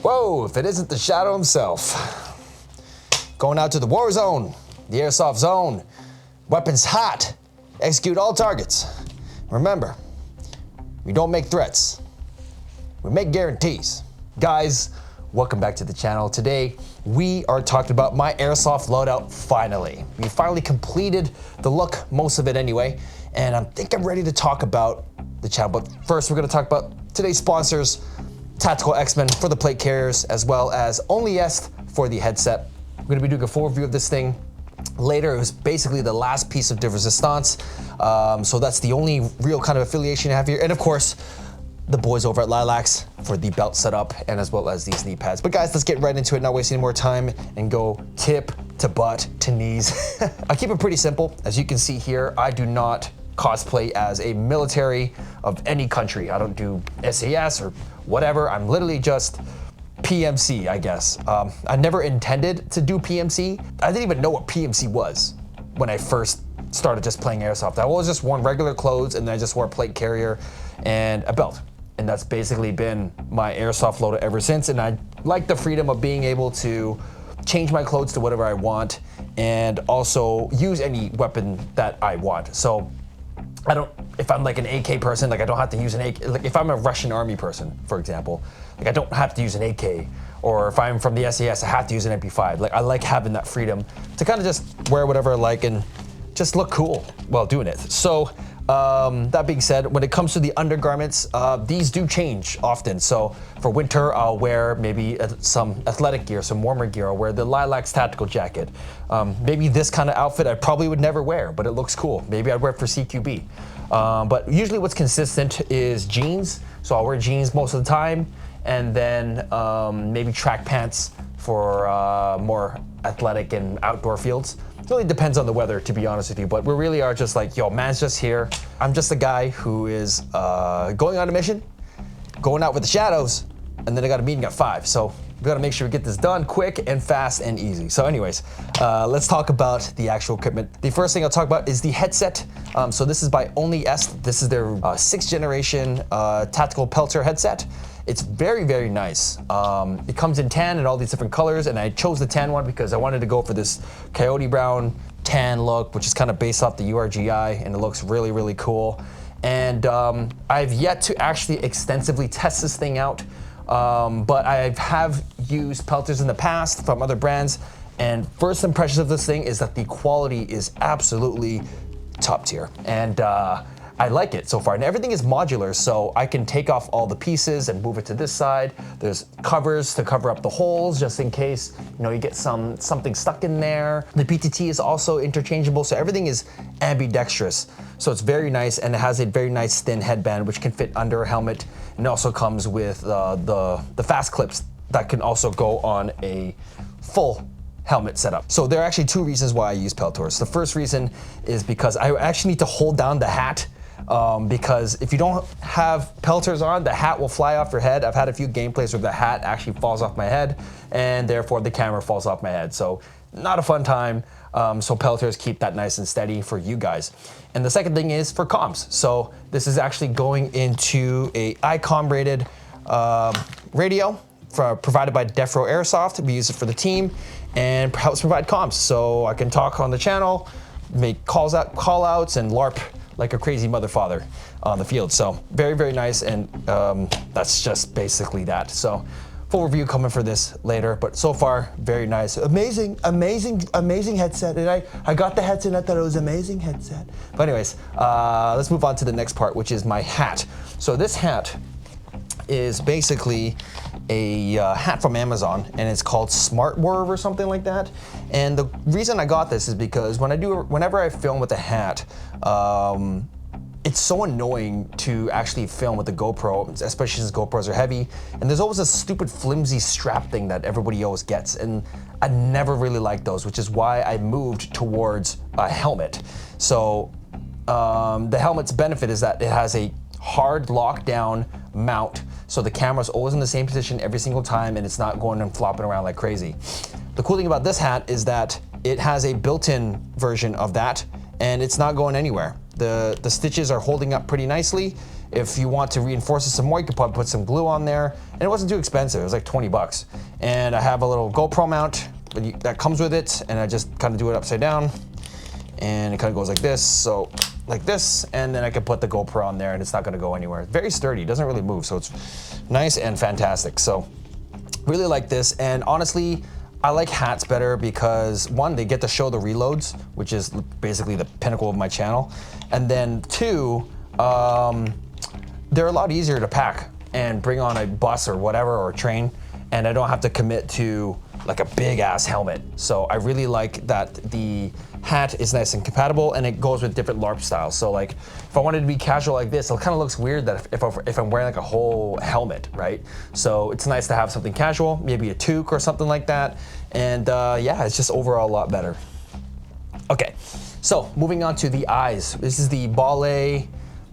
Whoa, if it isn't the Shadow himself. Going out to the war zone, the airsoft zone. Weapons hot. Execute all targets. Remember, we don't make threats. We make guarantees. Guys, welcome back to the channel. Today, we are talking about my airsoft loadout finally. We finally completed the look, most of it anyway, and I think I'm ready to talk about the channel. But first, we're gonna talk about today's sponsors, Tactical X-Men for the plate carriers, as well as Only Est for the headset. We're gonna be doing a full review of this thing later. It was basically the last piece of de resistance. So that's the only real kind of affiliation I have here. And of course, the boys over at Lilacs for the belt setup and as well as these knee pads. But guys, let's get right into it, not wasting any more time, and go tip to butt to knees. I keep it pretty simple. As you can see here, I do not cosplay as a military of any country. I don't do SAS or whatever. I'm literally just PMC, I guess. I never intended to do PMC. I didn't even know what PMC was when I first started just playing airsoft. I always just wore regular clothes and then I just wore a plate carrier and a belt. And that's basically been my airsoft loadout ever since. And I like the freedom of being able to change my clothes to whatever I want and also use any weapon that I want. So I don't, if I'm like an AK person, like I don't have to use an AK. Like if I'm a Russian army person, for example, like I don't have to use an AK. Or if I'm from the SAS, I have to use an MP5. Like I like having that freedom to kind of just wear whatever I like and just look cool while doing it. So that being said, when it comes to the undergarments, these do change often. So for winter, I'll wear maybe some athletic gear, some warmer gear. I'll wear the Lilacs tactical jacket. Maybe this kind of outfit I probably would never wear, but it looks cool. Maybe I'd wear it for CQB. But usually what's consistent is jeans. So I'll wear jeans most of the time, and then maybe track pants for more athletic and outdoor fields. It really depends on the weather, to be honest with you, but we really are just like, yo, man's just here. I'm just a guy who is going on a mission, going out with the shadows, and then I got a meeting at 5. So we gotta make sure we get this done quick and fast and easy. So anyways, let's talk about the actual equipment. The first thing I'll talk about is the headset. So this is by Only Est. This is their 6th generation tactical Pelter headset. It's very, very nice. It comes in tan and all these different colors, and I chose the tan one because I wanted to go for this coyote brown tan look, which is kind of based off the URGI, and it looks really, really cool. And I've yet to actually extensively test this thing out, but I have used Pelters in the past from other brands, and first impressions of this thing is that the quality is absolutely top tier. And I like it so far, and everything is modular, so I can take off all the pieces and move it to this side. There's covers to cover up the holes just in case, you know, you get something stuck in there. The PTT is also interchangeable, so everything is ambidextrous. So it's very nice, and it has a very nice thin headband which can fit under a helmet, and it also comes with the fast clips that can also go on a full helmet setup. So there are actually 2 reasons why I use Peltors. The first reason is because I actually need to hold down the hat. Because if you don't have Pelters on, the hat will fly off your head. I've had a few gameplays where the hat actually falls off my head, and therefore the camera falls off my head. So not a fun time. So Pelters keep that nice and steady for you guys. And the second thing is for comms. So this is actually going into a ICOM rated radio provided by Defro Airsoft. We use it for the team and helps provide comms. So I can talk on the channel, make call outs, and LARP like a crazy mother father on the field. So very, very nice, and that's just basically that. So full review coming for this later, but so far, very nice. Amazing, amazing, amazing headset. And I got the headset and I thought it was amazing headset. But anyways, let's move on to the next part, which is my hat. So this hat is basically a hat from Amazon, and it's called Smart Worm or something like that. And the reason I got this is because whenever I film with a hat, it's so annoying to actually film with the GoPro, especially since GoPros are heavy. And there's always a stupid flimsy strap thing that everybody always gets, and I never really liked those, which is why I moved towards a helmet. So the helmet's benefit is that it has a hard lockdown mount, so the camera's always in the same position every single time, and it's not going and flopping around like crazy. The cool thing about this hat is that it has a built-in version of that, and it's not going anywhere. The stitches are holding up pretty nicely, if you want to reinforce it some more, you could probably put some glue on there. And it wasn't too expensive, it was like 20 bucks. And I have a little GoPro mount that comes with it, and I just kind of do it upside down. And it kind of goes like this, so like this, and then I can put the GoPro on there and it's not gonna go anywhere. Very sturdy, doesn't really move, so it's nice and fantastic. So really like this, and honestly, I like hats better because one, they get to show the reloads, which is basically the pinnacle of my channel. And then two, they're a lot easier to pack and bring on a bus or whatever, or a train, and I don't have to commit to like a big ass helmet. So I really like that the hat is nice and compatible, and it goes with different LARP styles. So like if I wanted to be casual like this, it kind of looks weird that if I'm wearing like a whole helmet, right? So it's nice to have something casual, maybe a toque or something like that. And yeah, it's just overall a lot better. Okay, so moving on to the eyes. This is the Bale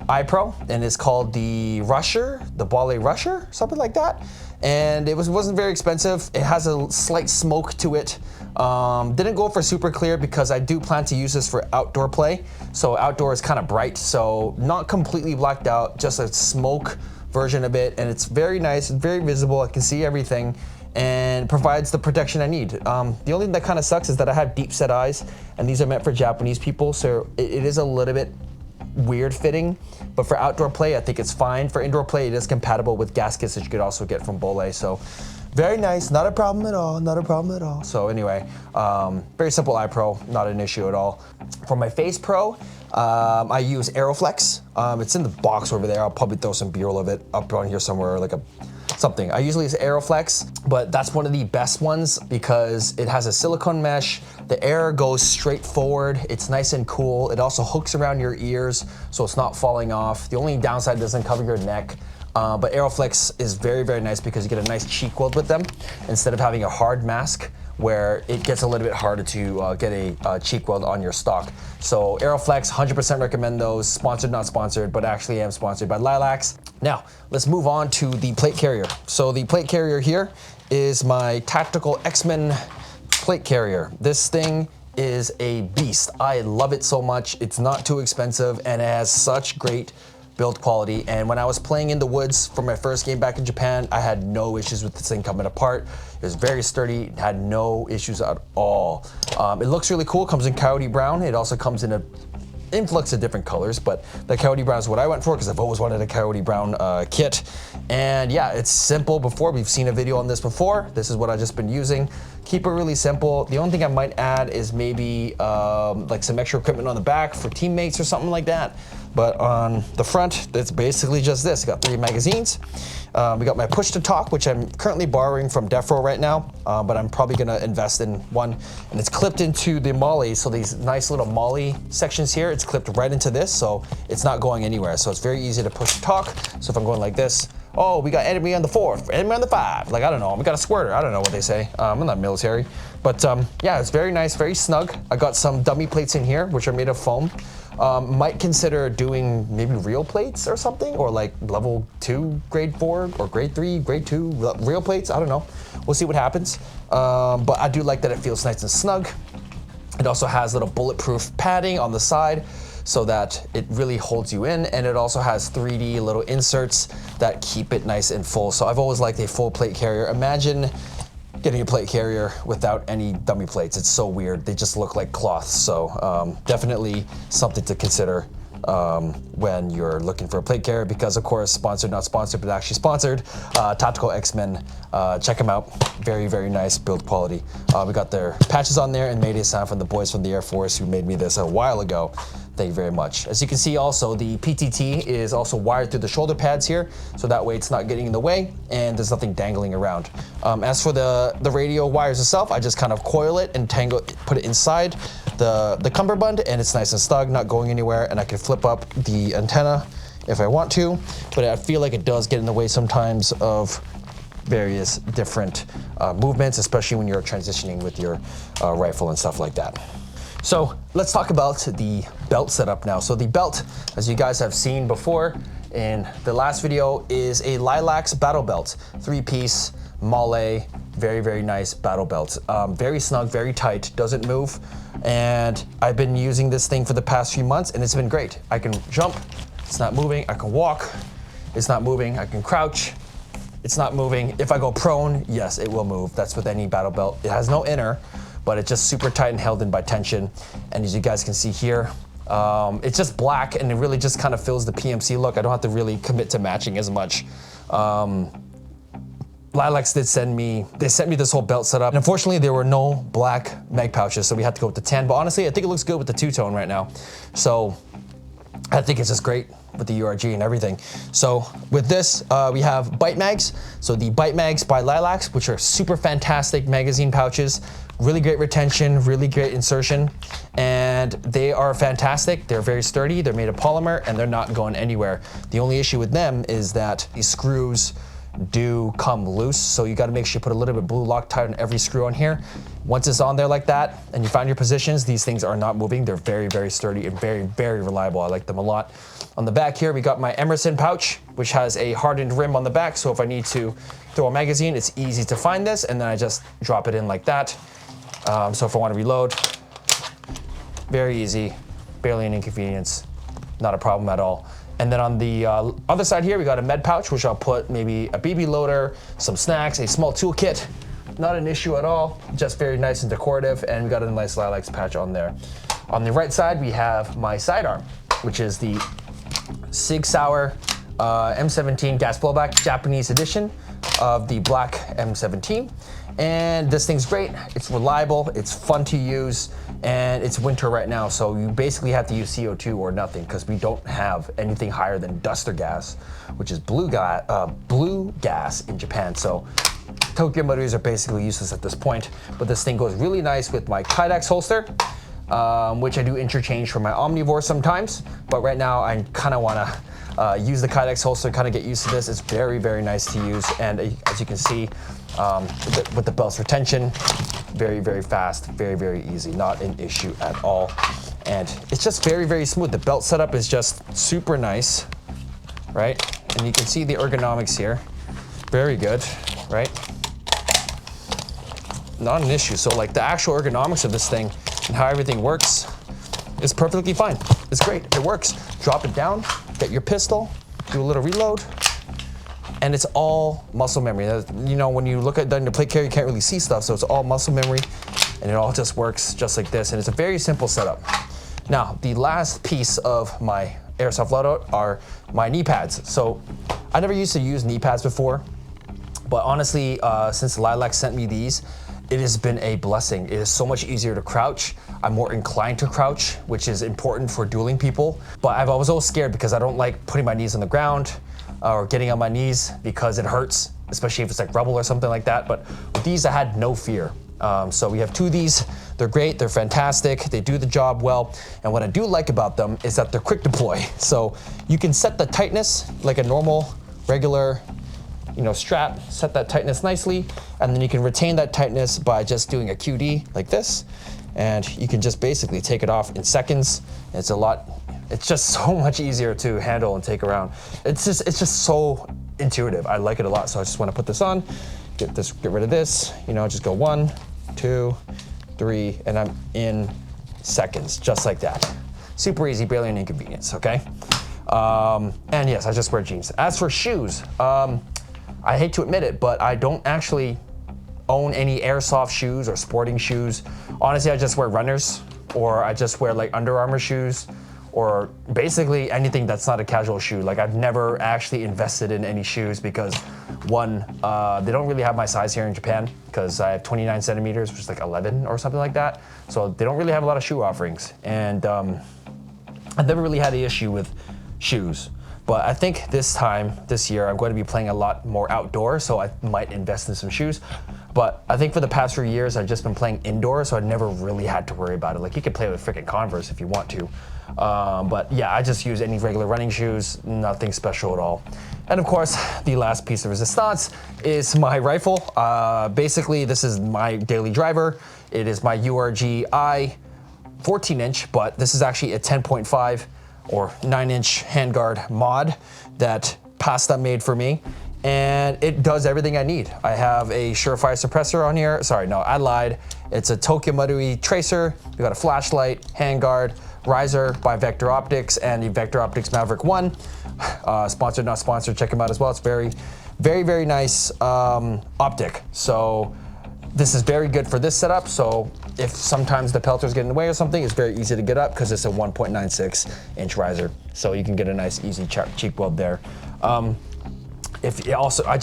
Eye Pro, and it's called the Rusher, the Bale Rusher, something like that. And it wasn't very expensive. It has a slight smoke to it. Didn't go for super clear because I do plan to use this for outdoor play. So outdoor is kind of bright, so not completely blacked out, just a smoke version of it. And it's very nice, very visible. I can see everything and provides the protection I need. The only thing that kind of sucks is that I have deep set eyes, and these are meant for Japanese people, so it is a little bit weird fitting, but for outdoor play, I think it's fine. For indoor play, it is compatible with gaskets that you could also get from Bole, so very nice, not a problem at all, not a problem at all. So anyway, very simple eye pro, not an issue at all. For my face pro, I use Aeroflex. It's in the box over there. I'll probably throw some B-roll of it up on here somewhere, like something. I usually use Aeroflex, but that's one of the best ones because it has a silicone mesh. The air goes straight forward. It's nice and cool. It also hooks around your ears, so it's not falling off. The only downside, it doesn't cover your neck. But Aeroflex is very, very nice because you get a nice cheek weld with them instead of having a hard mask where it gets a little bit harder to get a cheek weld on your stock. So Aeroflex, 100% recommend those. Sponsored, not sponsored, but actually am sponsored by Lilacs. Now, let's move on to the plate carrier. So the plate carrier here is my Tactical X-Men plate carrier. This thing is a beast. I love it so much. It's not too expensive, and it has such great build quality. And when I was playing in the woods for my first game back in Japan, I had no issues with this thing coming apart. It was very sturdy, had no issues at all. It looks really cool, comes in Coyote Brown. It also comes in a influx of different colors, but the Coyote Brown is what I went for because I've always wanted a Coyote Brown kit. And yeah, it's simple before. We've seen a video on this before. This is what I've just been using. Keep it really simple. The only thing I might add is maybe like some extra equipment on the back for teammates or something like that. But on the front, it's basically just this. I got 3 magazines. We got my push to talk, which I'm currently borrowing from Defro right now, but I'm probably gonna invest in one. And it's clipped into the molly, so these nice little molly sections here, it's clipped right into this, so it's not going anywhere. So it's very easy to push to talk. So if I'm going like this, oh, we got enemy on the 4, enemy on the 5. Like, I don't know, we got a squirter, I don't know what they say. I'm not military. But yeah, it's very nice, very snug. I got some dummy plates in here, which are made of foam. Might consider doing maybe real plates or something, or like level 2, grade 4, or grade 3, grade 2 real plates. I don't know. We'll see what happens. But I do like that it feels nice and snug. It also has little bulletproof padding on the side so that it really holds you in, and it also has 3D little inserts that keep it nice and full. So I've always liked a full plate carrier. Imagine getting a plate carrier without any dummy plates. It's so weird. They just look like cloth. So definitely something to consider when you're looking for a plate carrier, because of course, sponsored, not sponsored, but actually sponsored, Tactical X-Men. Check them out. Very, very nice build quality. We got their patches on there, and Maydaysan from the boys from the Air Force who made me this a while ago. Thank you very much. As you can see also, the PTT is also wired through the shoulder pads here, so that way it's not getting in the way and there's nothing dangling around. As for the radio wires itself, I just kind of coil it and put it inside the cummerbund, and it's nice and snug, not going anywhere, and I can flip up the antenna if I want to, but I feel like it does get in the way sometimes of various different movements, especially when you're transitioning with your rifle and stuff like that. So let's talk about the belt setup now. So the belt, as you guys have seen before in the last video, is a Lilacs battle belt, 3-piece Male, very, very nice battle belt. Very snug, very tight, doesn't move. And I've been using this thing for the past few months and it's been great. I can jump, it's not moving, I can walk, it's not moving. I can crouch, it's not moving. If I go prone, yes, it will move. That's with any battle belt. It has no inner, but it's just super tight and held in by tension. And as you guys can see here, it's just black and it really just kind of fills the PMC look. I don't have to really commit to matching as much. Lilacs did send me this whole belt setup. And unfortunately, there were no black mag pouches, so we had to go with the tan. But honestly, I think it looks good with the two-tone right now. So I think it's just great with the URG and everything. So with this, we have bite mags. So the bite mags by Lilacs, which are super fantastic magazine pouches, really great retention, really great insertion, and they are fantastic. They're very sturdy, they're made of polymer, and they're not going anywhere. The only issue with them is that these screws do come loose, so you got to make sure you put a little bit of blue Loctite on every screw on here. Once it's on there like that and you find your positions, these things are not moving. They're very, very sturdy and very, very reliable. I like them a lot. On the back here, we got my Emerson pouch, which has a hardened rim on the back, so if I need to throw a magazine, it's easy to find this, and then I just drop it in like that. So if I want to reload, very easy, barely an inconvenience, not a problem at all. And then on the other side here, we got a med pouch, which I'll put maybe a BB loader, some snacks, a small toolkit. Not an issue at all, just very nice and decorative, and we got a nice Lilacs patch on there. On the right side, we have my sidearm, which is the Sig Sauer M17 gas blowback Japanese edition of the black M17. And this thing's great, it's reliable, it's fun to use, and it's winter right now, so you basically have to use CO2 or nothing, because we don't have anything higher than duster gas, which is blue gas in Japan. So Tokyo motors are basically useless at this point, but this thing goes really nice with my Kydex holster, which I do interchange for my Omnivore sometimes, but right now I kind of want to use the Kydex holster, kind of get used to this. It's very, very nice to use, and as you can see, with the belt's retention, very, very fast, very, very easy, not an issue at all. And it's just very, very smooth. The belt setup is just super nice, right? And you can see the ergonomics here. Very good, right? Not an issue. So like the actual ergonomics of this thing and how everything works is perfectly fine. It's great, it works. Drop it down, get your pistol, do a little reload, and it's all muscle memory. You know, when you look at your plate carrier, you can't really see stuff, so it's all muscle memory, and it all just works just like this, and it's a very simple setup. Now, the last piece of my Airsoft Loadout are my knee pads. So I never used to use knee pads before, but honestly, since Lilac sent me these, it has been a blessing. It is so much easier to crouch. I'm more inclined to crouch, which is important for dueling people. But I was always scared because I don't like putting my knees on the ground or getting on my knees because it hurts, especially if it's like rubble or something like that. But with these, I had no fear. So we have two of these. They're great, they're fantastic, they do the job well. And what I do like about them is that they're quick deploy. So you can set the tightness like a normal, regular, strap, set that tightness nicely, and then you can retain that tightness by just doing a QD like this, and you can just basically take it off in seconds. It's just so much easier to handle and take around. It's just so intuitive. I like it a lot, so I just want to put this on, get rid of this, just go 1, 2, 3, and I'm in seconds, just like that. Super easy, barely an inconvenience, okay? And yes, I just wear jeans. As for shoes, I hate to admit it, but I don't actually own any airsoft shoes or sporting shoes. Honestly, I just wear runners, or I just wear like Under Armour shoes, or basically anything that's not a casual shoe. Like I've never actually invested in any shoes because one, they don't really have my size here in Japan because I have 29 centimeters, which is like 11 or something like that. So they don't really have a lot of shoe offerings. And I've never really had an issue with shoes. But I think this year, I'm going to be playing a lot more outdoor, so I might invest in some shoes. But I think for the past 3 years, I've just been playing indoor, so I never really had to worry about it. Like you can play with freaking Converse if you want to. But yeah, I just use any regular running shoes, nothing special at all. And of course, the last piece of resistance is my rifle. Basically, this is my daily driver. It is my URG-I 14-inch, but this is actually a 10.5 or 9-inch handguard mod that Pasta made for me. and it does everything I need. I have a Surefire suppressor on here. Sorry, no, I lied. It's a Tokyo Marui tracer. We got a flashlight, handguard, riser by Vector Optics, and the Vector Optics Maverick 1. Sponsored, not sponsored, check them out as well. It's very, very, very nice optic. So this is very good for this setup. So if sometimes the pelter's getting in the way or something, it's very easy to get up because it's a 1.96 inch riser. So you can get a nice, easy cheek weld there. If you also, I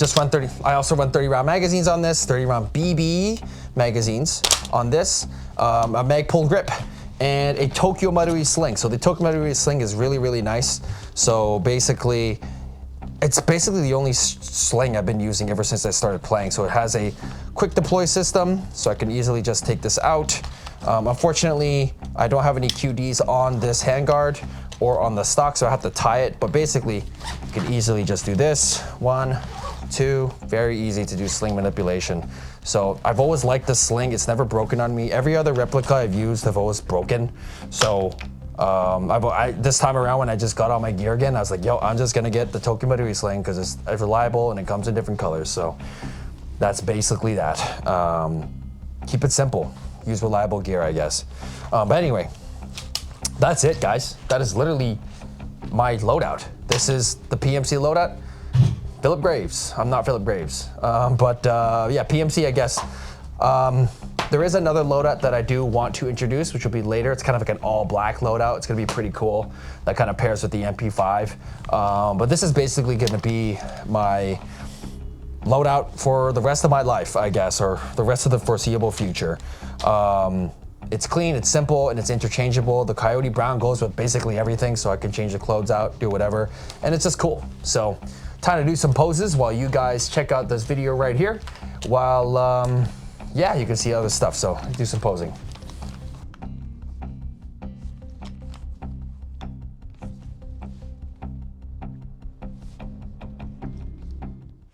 also run 30 round magazines on this, 30 round BB magazines on this, a Magpul grip, and a Tokyo Marui sling. So the Tokyo Marui sling is really, really nice. So basically, it's basically the only sling I've been using ever since I started playing. So it has a quick deploy system, so I can easily just take this out. Unfortunately, I don't have any QDs on this handguard or on the stock, so I have to tie it. But basically, you can easily just do this. 1, 2, very easy to do sling manipulation. So I've always liked the sling. It's never broken on me. Every other replica I've used have always broken. So this time around when I just got all my gear again, I was like, yo, I'm just gonna get the Tokyo Marui sling because it's reliable and it comes in different colors. So that's basically that. Keep it simple. Use reliable gear, I guess. But anyway, that's it, guys. That is literally my loadout. This is the PMC loadout. Philip Graves. I'm not Philip Graves. Yeah, PMC, I guess. There is another loadout that I do want to introduce, which will be later. It's kind of like an all black loadout. It's gonna be pretty cool. That kind of pairs with the MP5. But this is basically gonna be my loadout for the rest of my life, I guess, or the rest of the foreseeable future. It's clean, it's simple, and it's interchangeable. The Coyote Brown goes with basically everything, so I can change the clothes out, do whatever, and it's just cool. So, time to do some poses while you guys check out this video right here. While, yeah, you can see other stuff, so do some posing.